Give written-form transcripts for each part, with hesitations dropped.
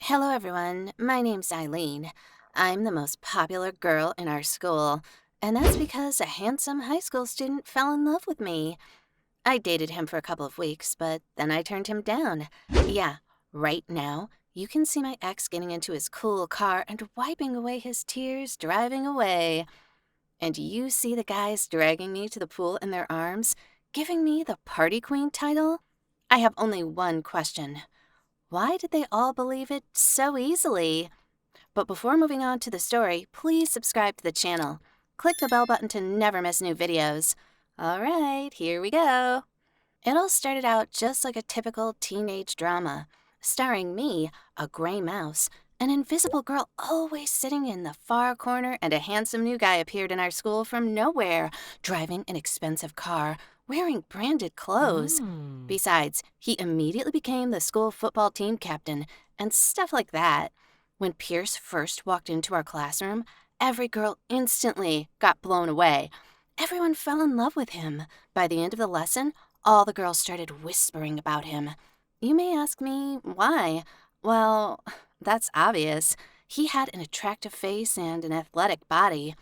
Hello, everyone. My name's Eileen. I'm the most popular girl in our school, and that's because a handsome high school student fell in love with me. I dated him for a couple of weeks, but then I turned him down. Yeah, right now, you can see my ex getting into his cool car and wiping away his tears driving away. And you see the guys dragging me to the pool in their arms, giving me the party queen title? I have only one question. Why did they all believe it so easily? But before moving on to the story, please subscribe to the channel. Click the bell button to never miss new videos. All right, here we go. It all started out just like a typical teenage drama, starring me, a gray mouse, an invisible girl always sitting in the far corner, and a handsome new guy appeared in our school from nowhere, driving an expensive car, wearing branded clothes. Besides, he immediately became the school football team captain and stuff like that. When Pierce first walked into our classroom, every girl instantly got blown away. Everyone fell in love with him. By the end of the lesson, all the girls started whispering about him. You may ask me why. Well, that's obvious. He had an attractive face and an athletic body.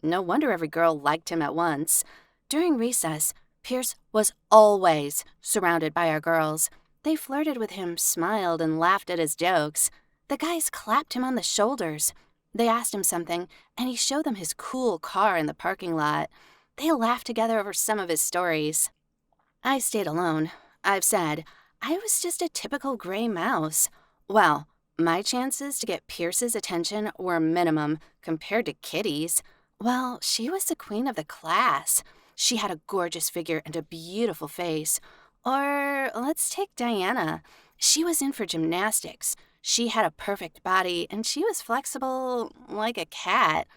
No wonder every girl liked him at once. During recess, Pierce was always surrounded by our girls. They flirted with him, smiled, and laughed at his jokes. The guys clapped him on the shoulders. They asked him something, and he showed them his cool car in the parking lot. They laughed together over some of his stories. I stayed alone. I've said, I was just a typical gray mouse. Well, my chances to get Pierce's attention were minimum compared to Kitty's. Well, she was the queen of the class. She had a gorgeous figure and a beautiful face. Or let's take Diana. She was in for gymnastics. She had a perfect body, and she was flexible like a cat.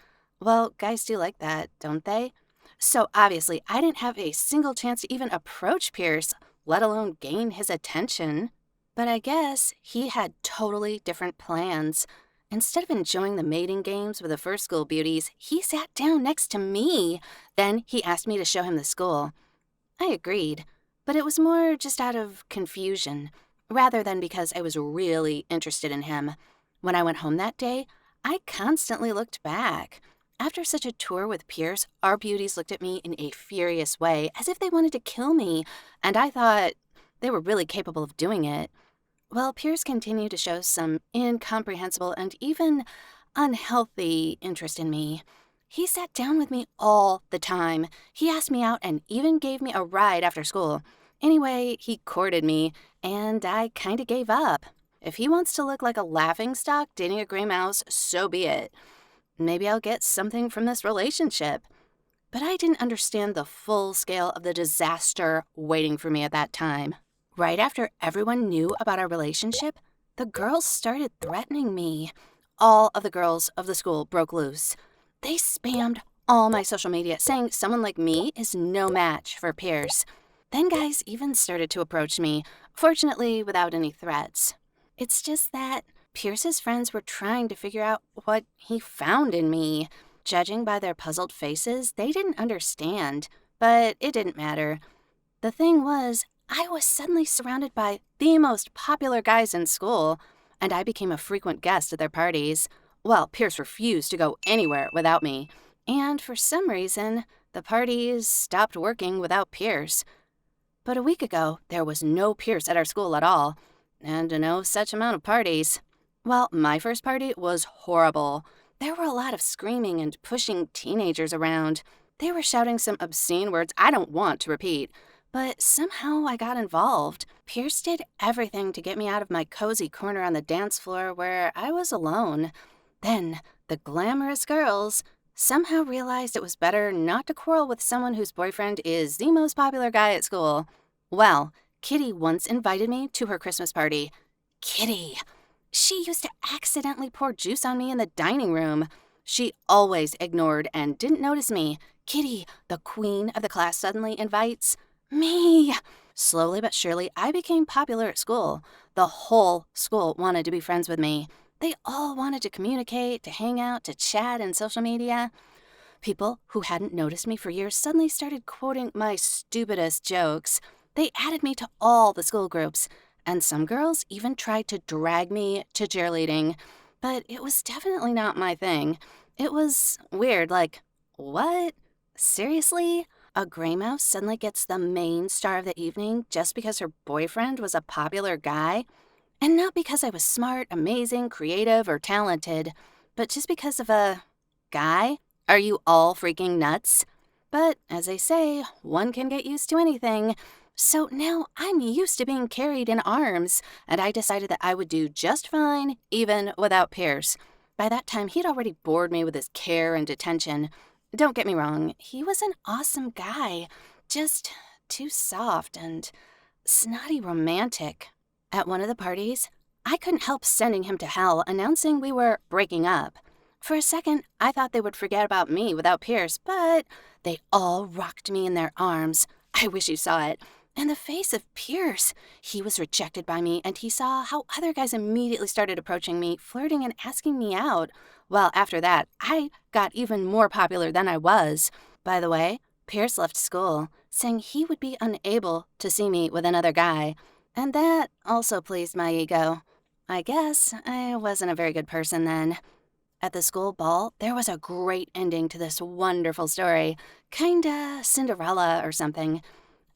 Well, guys do like that, don't they? So obviously, I didn't have a single chance to even approach Pierce, let alone gain his attention. But I guess he had totally different plans. Instead of enjoying the mating games with the first school beauties, he sat down next to me. Then he asked me to show him the school. I agreed, but it was more just out of confusion, rather than because I was really interested in him. When I went home that day, I constantly looked back. After such a tour with Pierce, our beauties looked at me in a furious way, as if they wanted to kill me, and I thought they were really capable of doing it. Well, Pierce continued to show some incomprehensible and even unhealthy interest in me. He sat down with me all the time. He asked me out and even gave me a ride after school. Anyway, he courted me, and I kinda gave up. If he wants to look like a laughingstock dating a gray mouse, so be it. Maybe I'll get something from this relationship. But I didn't understand the full scale of the disaster waiting for me at that time. Right after everyone knew about our relationship, the girls started threatening me. All of the girls of the school broke loose. They spammed all my social media saying someone like me is no match for Pierce. Then guys even started to approach me, fortunately without any threats. It's just that Pierce's friends were trying to figure out what he found in me. Judging by their puzzled faces, they didn't understand, but it didn't matter. The thing was, I was suddenly surrounded by the most popular guys in school, and I became a frequent guest at their parties. Well, Pierce refused to go anywhere without me, and for some reason, the parties stopped working without Pierce. But a week ago, there was no Pierce at our school at all, and no such amount of parties. Well, my first party was horrible. There were a lot of screaming and pushing teenagers around. They were shouting some obscene words I don't want to repeat. But somehow I got involved. Pierce did everything to get me out of my cozy corner on the dance floor where I was alone. Then, the glamorous girls somehow realized it was better not to quarrel with someone whose boyfriend is the most popular guy at school. Well, Kitty once invited me to her Christmas party. Kitty! She used to accidentally pour juice on me in the dining room. She always ignored and didn't notice me. Kitty, the queen of the class, suddenly invites me. Slowly but surely, I became popular at school. The whole school wanted to be friends with me. They all wanted to communicate, to hang out, to chat in social media. People who hadn't noticed me for years suddenly started quoting my stupidest jokes. They added me to all the school groups. and some girls even tried to drag me to cheerleading, but it was definitely not my thing. It was weird, like, what? Seriously? A gray mouse suddenly gets the main star of the evening just because her boyfriend was a popular guy? And not because I was smart, amazing, creative, or talented, but just because of a guy? Are you all freaking nuts? But as they say, one can get used to anything. So now I'm used to being carried in arms, and I decided that I would do just fine, even without Pierce. By that time, he'd already bored me with his care and attention. Don't get me wrong, he was an awesome guy, just too soft and snotty romantic. At one of the parties, I couldn't help sending him to hell, announcing we were breaking up. For a second, I thought they would forget about me without Pierce, but they all rocked me in their arms. I wish you saw it. And the face of Pierce. He was rejected by me, and he saw how other guys immediately started approaching me, flirting and asking me out. Well, after that, I got even more popular than I was. By the way, Pierce left school, saying he would be unable to see me with another guy. And that also pleased my ego. I guess I wasn't a very good person then. At the school ball, there was a great ending to this wonderful story. Kinda Cinderella or something.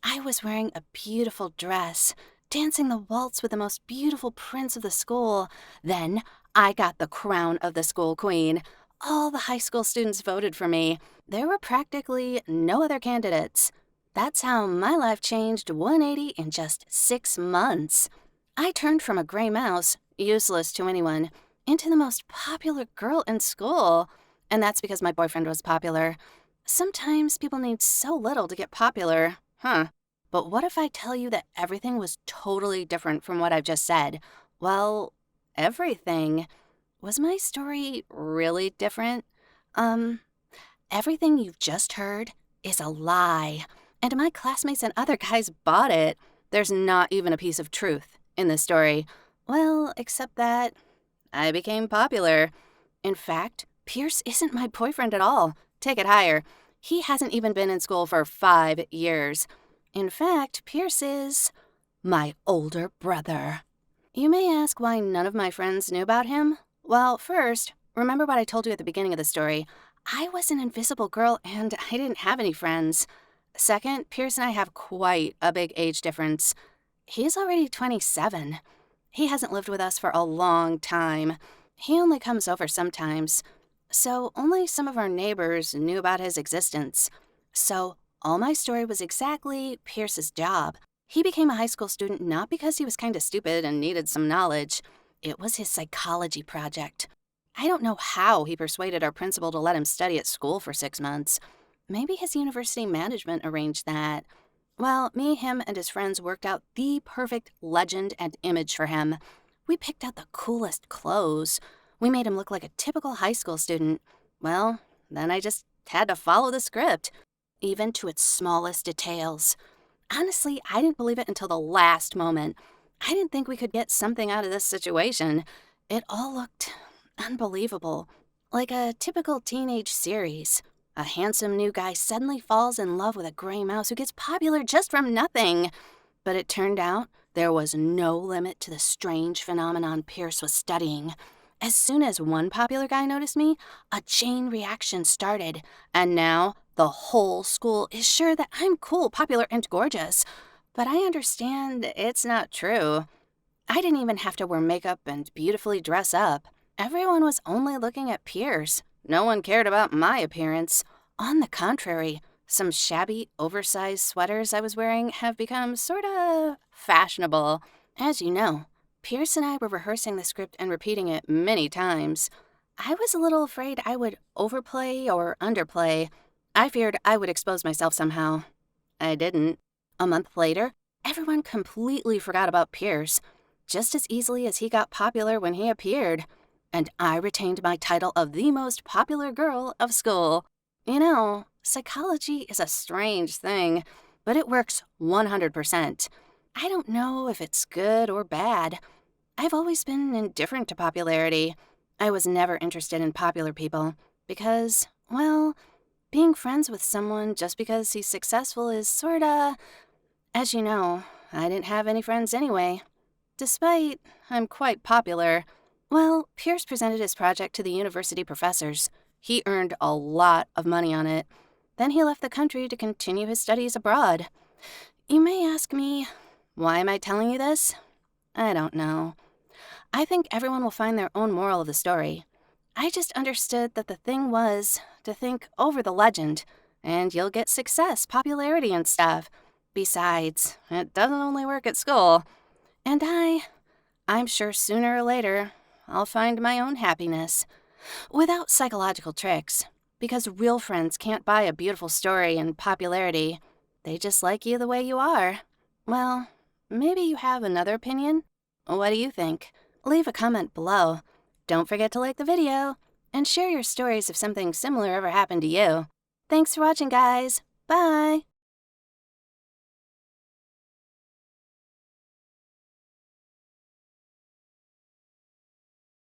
I was wearing a beautiful dress, dancing the waltz with the most beautiful prince of the school. Then I got the crown of the school queen. All the high school students voted for me. There were practically no other candidates. That's how my life changed 180 in just 6 months. I turned from a gray mouse, useless to anyone, into the most popular girl in school. And that's because my boyfriend was popular. Sometimes people need so little to get popular, huh? But what if I tell you that everything was totally different from what I've just said? Well, everything. Was my story really different? Everything you've just heard is a lie. And my classmates and other guys bought it. There's not even a piece of truth in this story. Well, except that I became popular. In fact, Pierce isn't my boyfriend at all. Take it higher. He hasn't even been in school for 5 years. In fact, Pierce is my older brother. You may ask why none of my friends knew about him. Well, first, remember what I told you at the beginning of the story. I was an invisible girl and I didn't have any friends. Second, Pierce and I have quite a big age difference. He's already 27. He hasn't lived with us for a long time. He only comes over sometimes. So only some of our neighbors knew about his existence. So all my story was exactly Pierce's job. He became a high school student not because he was kind of stupid and needed some knowledge. It was his psychology project. I don't know how he persuaded our principal to let him study at school for 6 months. Maybe his university management arranged that. Well, me, him, and his friends worked out the perfect legend and image for him. We picked out the coolest clothes. We made him look like a typical high school student. Well, then I just had to follow the script, even to its smallest details. Honestly, I didn't believe it until the last moment. I didn't think we could get something out of this situation. It all looked unbelievable, like a typical teenage series. A handsome new guy suddenly falls in love with a gray mouse who gets popular just from nothing. But it turned out there was no limit to the strange phenomenon Pierce was studying. As soon as one popular guy noticed me, a chain reaction started, and now the whole school is sure that I'm cool, popular, and gorgeous. But I understand it's not true. I didn't even have to wear makeup and beautifully dress up. Everyone was only looking at Pierce. No one cared about my appearance. On the contrary, some shabby, oversized sweaters I was wearing have become sorta fashionable. As you know, Pierce and I were rehearsing the script and repeating it many times. I was a little afraid I would overplay or underplay. I feared I would expose myself somehow. I didn't. A month later, everyone completely forgot about Pierce, just as easily as he got popular when he appeared. And I retained my title of the most popular girl of school. You know, psychology is a strange thing, but it works 100%. I don't know if it's good or bad. I've always been indifferent to popularity. I was never interested in popular people because, well, being friends with someone just because he's successful is sorta... As you know, I didn't have any friends anyway. Despite I'm quite popular, well, Pierce presented his project to the university professors. He earned a lot of money on it. Then he left the country to continue his studies abroad. You may ask me, why am I telling you this? I don't know. I think everyone will find their own moral of the story. I just understood that the thing was to think over the legend, and you'll get success, popularity, and stuff. Besides, it doesn't only work at school. And I'm sure sooner or later, I'll find my own happiness. Without psychological tricks. Because real friends can't buy a beautiful story and popularity. They just like you the way you are. Well, maybe you have another opinion? What do you think? Leave a comment below. Don't forget to like the video, and share your stories if something similar ever happened to you. Thanks for watching, guys. Bye!